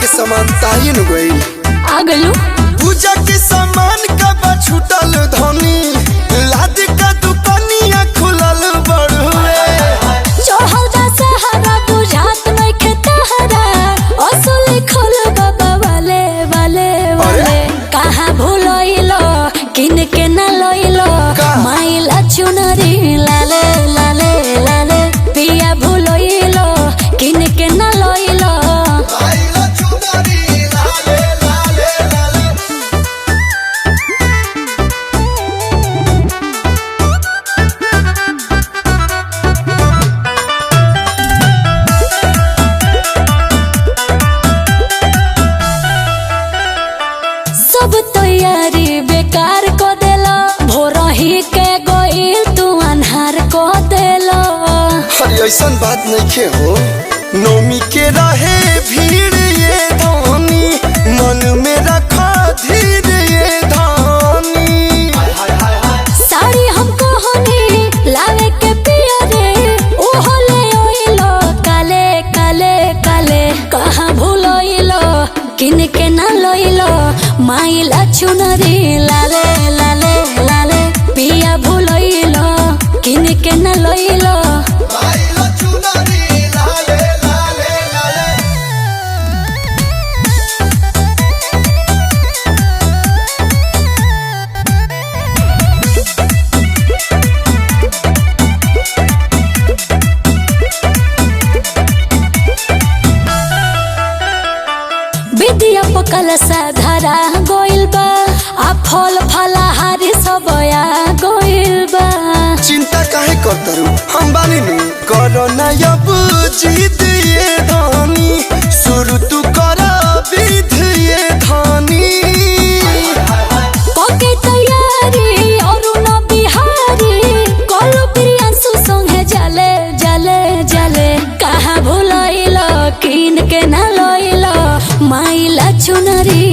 के सामान ताइन गइल आ गइलू। पूजा के सामान कब छूटल धनी लाद का दुकानिया खुलल बड़ुए चढ़ल दा सहारा बुझात नइखे तहरा असली खोल बाबा वाले वाले वाले कहाँ भूलइलो किन के न लइलो माइला चुनरी लाले लाले लाले पिया भूलइलो किन के न लइलो आइला चुनरी लाले लाले लाले सब तैयारी बेकार को देलो भोरही के गइल तू अन्हार को देलो। अरे ऐसन बात नहीं हो नौमी के रहे भीड़ ये धनी मन में रखा धीर ये धनी साड़ी हमको होनी लावे के पिया रे ओहो ले ओइलो काले काले काले कहाँ भूलोइलो किन के न लोइलो माइला चुनरी लाले लाले लाले पिया भूलोइलो किन के न लोइलो आइला चुनरी लाले लाले लाले विद्या पकल साधारा गोइल बा आ फल फलाहारी सब आ गोइल बा। चिंता काहे करतरू हम बानी नु करो ना अब जीत ये धनी शुरू तू कर विध ये धनी कोके तैयारी अरुण बिहारी कल प्रियांशु संगे जले जले जले कहाँ भूलइलो किन के न लइलो माइला चुनरी